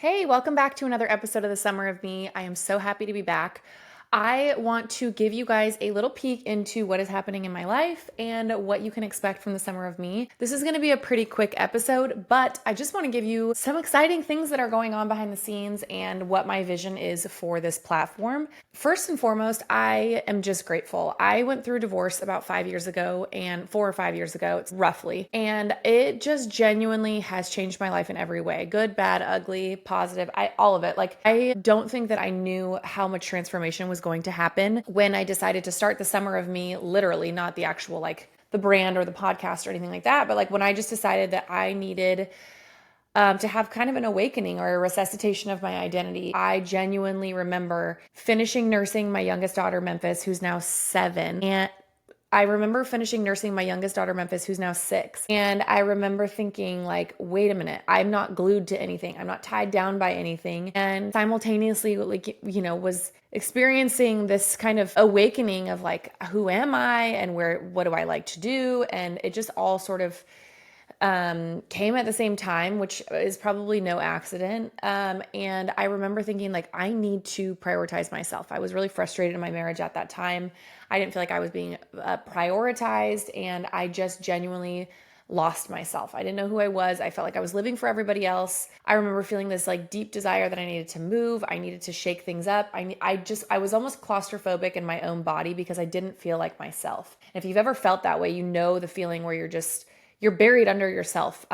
Hey, welcome back to another episode of The Summer of Me. I am so happy to be back. I want to give you guys a little peek into what is happening in my life and what you can expect from the summer of me. This is going to be a pretty quick episode, but I just want to give you some exciting things that are going on behind the scenes and what my vision is for this platform. First and foremost, I am just grateful. I went through a divorce about 5 years ago, and 4 or 5 years ago, it's roughly, and it just genuinely has changed my life in every way. Good, bad, ugly, positive, all of it. Like, I don't think that I knew how much transformation was going to happen when I decided to start the Summer of Me, literally, not the actual like the brand or the podcast or anything like that, but like when I just decided that I needed to have kind of an awakening or a resuscitation of my identity. I genuinely remember finishing nursing my youngest daughter, Memphis, who's now 7. And I remember finishing nursing my youngest daughter, Memphis, who's now 6. And I remember thinking, like, wait a minute, I'm not glued to anything. I'm not tied down by anything. And simultaneously, like, was experiencing this kind of awakening of like, who am I and what do I like to do? And it just all sort of came at the same time, which is probably no accident. And I remember thinking, like, I need to prioritize myself. I was really frustrated in my marriage at that time. I didn't feel like I was being prioritized, and I just genuinely lost myself. I didn't know who I was. I felt like I was living for everybody else. I remember feeling this like deep desire that I needed to move. I needed to shake things up. I was almost claustrophobic in my own body because I didn't feel like myself. And if you've ever felt that way, you know the feeling where you're buried under yourself.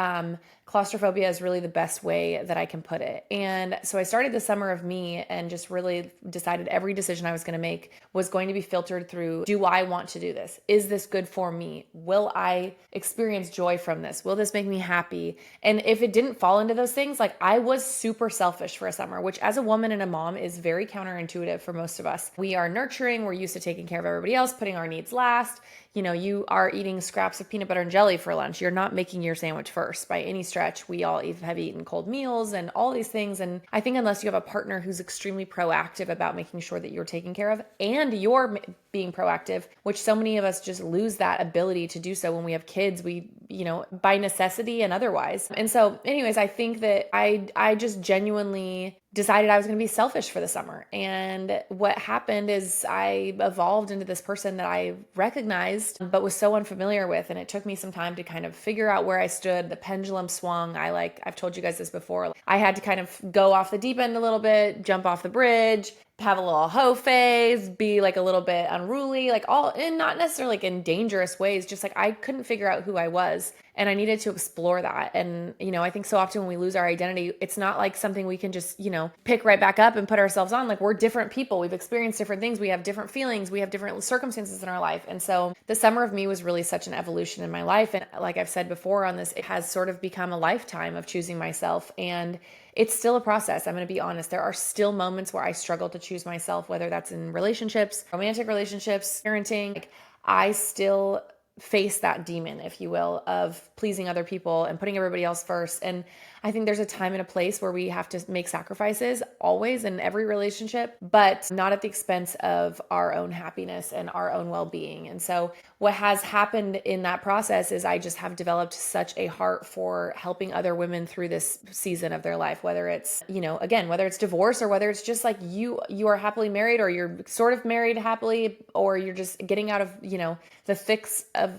Claustrophobia is really the best way that I can put it. And so I started the Summer of Me and just really decided every decision I was going to make was going to be filtered through, do I want to do this? Is this good for me? Will I experience joy from this? Will this make me happy? And if it didn't fall into those things, like, I was super selfish for a summer, which as a woman and a mom is very counterintuitive for most of us. We are nurturing. We're used to taking care of everybody else, putting our needs last. You are eating scraps of peanut butter and jelly for lunch. You're not making your sandwich first by any stretch. We all have eaten cold meals and all these things. And I think unless you have a partner who's extremely proactive about making sure that you're taken care of and you're being proactive, which so many of us just lose that ability to do so when we have kids, by necessity and otherwise. And so anyways, I think that I just genuinely decided I was going to be selfish for the summer. And what happened is I evolved into this person that I recognized, but was so unfamiliar with. And it took me some time to kind of figure out where I stood. The pendulum swung. I've told you guys this before. I had to kind of go off the deep end a little bit, jump off the bridge, have a little hoe phase, be like a little bit unruly, like all in not necessarily like in dangerous ways, just like I couldn't figure out who I was. And I needed to explore that. And, I think so often when we lose our identity, it's not like something we can just, pick right back up and put ourselves on. Like, we're different people. We've experienced different things. We have different feelings. We have different circumstances in our life. And so the Summer of Me was really such an evolution in my life. And like I've said before on this, it has sort of become a lifetime of choosing myself. And it's still a process. I'm going to be honest. There are still moments where I struggle to choose myself, whether that's in relationships, romantic relationships, parenting. Like, I still face that demon, if you will, of pleasing other people and putting everybody else first. And I think there's a time and a place where we have to make sacrifices always in every relationship, but not at the expense of our own happiness and our own well-being. And so what has happened in that process is I just have developed such a heart for helping other women through this season of their life, whether it's, whether it's divorce or whether it's just like you are happily married, or you're sort of married happily, or you're just getting out of,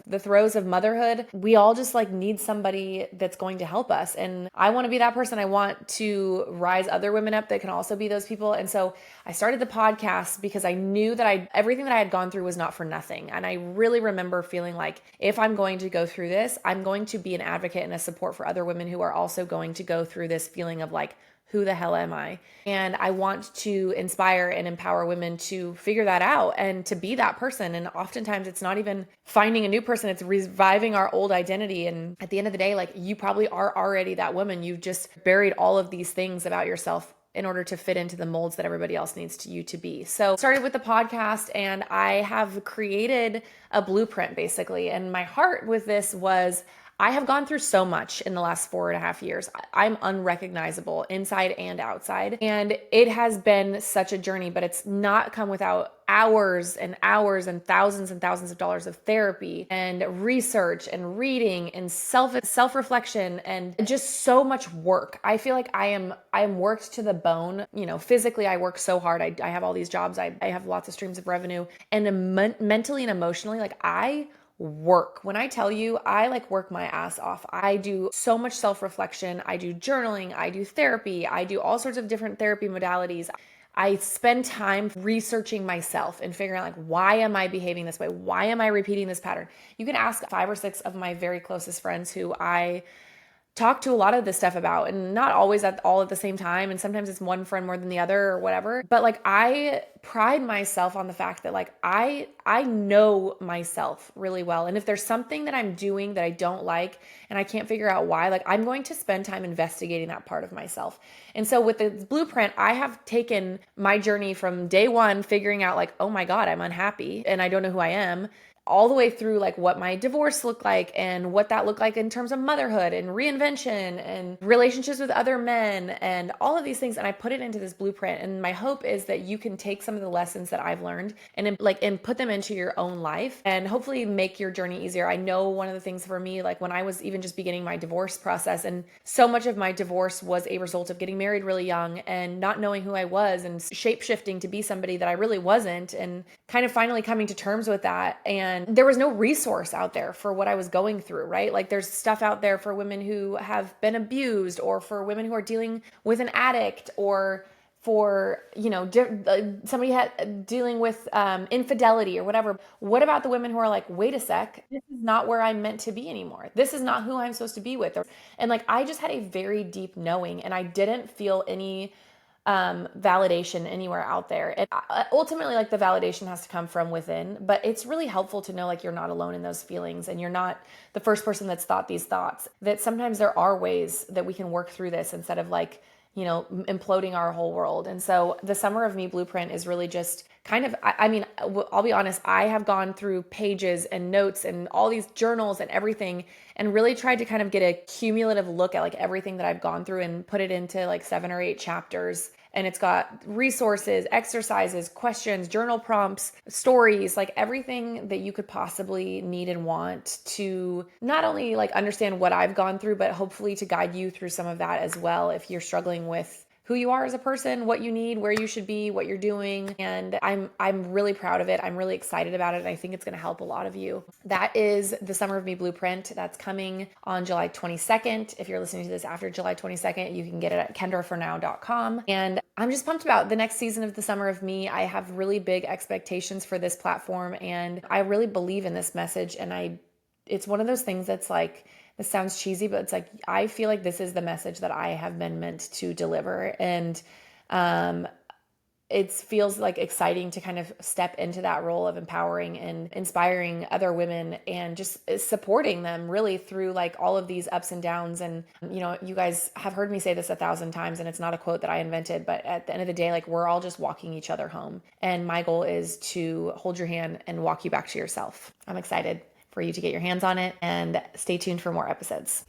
the throes of motherhood. We all just like need somebody that's going to help us. And I want to be that person. I want to rise other women up that can also be those people. And so I started the podcast because I knew that everything that I had gone through was not for nothing. And I really remember feeling like, if I'm going to go through this, I'm going to be an advocate and a support for other women who are also going to go through this feeling of like, who the hell am I? And I want to inspire and empower women to figure that out and to be that person. And oftentimes it's not even finding a new person, it's reviving our old identity. And at the end of the day, like, you probably are already that woman. You've just buried all of these things about yourself in order to fit into the molds that everybody else needs you to be. So started with the podcast, and I have created a blueprint basically. And my heart with this was, I have gone through so much in the last 4.5 years. I'm unrecognizable inside and outside. And it has been such a journey, but it's not come without hours and hours and thousands of dollars of therapy and research and reading and self-reflection and just so much work. I feel like I am worked to the bone. Physically I work so hard. I have all these jobs. I have lots of streams of revenue, and mentally and emotionally, like I work. When I tell you, I like work my ass off. I do so much self-reflection. I do journaling. I do therapy. I do all sorts of different therapy modalities. I spend time researching myself and figuring out, like, why am I behaving this way? Why am I repeating this pattern? You can ask 5 or 6 of my very closest friends who I talk to a lot of this stuff about, and not always all at the same time, and sometimes it's one friend more than the other or whatever, but like I pride myself on the fact that like I know myself really well, and if there's something that I'm doing that I don't like and I can't figure out why, like I'm going to spend time investigating that part of myself. And so with the blueprint, I have taken my journey from day one, figuring out like, oh my god, I'm unhappy and I don't know who I am, all the way through like what my divorce looked like and what that looked like in terms of motherhood and reinvention and relationships with other men and all of these things. And I put it into this blueprint. And my hope is that you can take some of the lessons that I've learned and put them into your own life and hopefully make your journey easier. I know one of the things for me, like when I was even just beginning my divorce process, and so much of my divorce was a result of getting married really young and not knowing who I was and shape shifting to be somebody that I really wasn't, and kind of finally coming to terms with that. And there was no resource out there for what I was going through, right? Like there's stuff out there for women who have been abused, or for women who are dealing with an addict, or for somebody dealing with infidelity or whatever. What about the women who are like, wait a sec, this is not where I'm meant to be anymore, this is not who I'm supposed to be with? And like I just had a very deep knowing, and I didn't feel any validation anywhere out there. And ultimately, like the validation has to come from within, but it's really helpful to know like you're not alone in those feelings, and you're not the first person that's thought these thoughts, that sometimes there are ways that we can work through this instead of like, imploding our whole world. And so the Summer of Me blueprint is really just kind of, I mean, I'll be honest, I have gone through pages and notes and all these journals and everything, and really tried to kind of get a cumulative look at like everything that I've gone through and put it into like 7 or 8 chapters. And it's got resources, exercises, questions, journal prompts, stories, like everything that you could possibly need and want to not only like understand what I've gone through, but hopefully to guide you through some of that as well if you're struggling with who you are as a person, what you need, where you should be, what you're doing. And I'm really proud of it. I'm really excited about it. And I think it's going to help a lot of you. That is the Summer of Me blueprint. That's coming on July 22nd. If you're listening to this after July 22nd, you can get it at kendrafornow.com. And I'm just pumped about the next season of the Summer of Me. I have really big expectations for this platform, and I really believe in this message. And it's one of those things that's like, this sounds cheesy, but it's like, I feel like this is the message that I have been meant to deliver. And it feels like exciting to kind of step into that role of empowering and inspiring other women and just supporting them really through like all of these ups and downs. And, you guys have heard me say this 1,000 times, and it's not a quote that I invented, but at the end of the day, like we're all just walking each other home. And my goal is to hold your hand and walk you back to yourself. I'm excited for you to get your hands on it, and stay tuned for more episodes.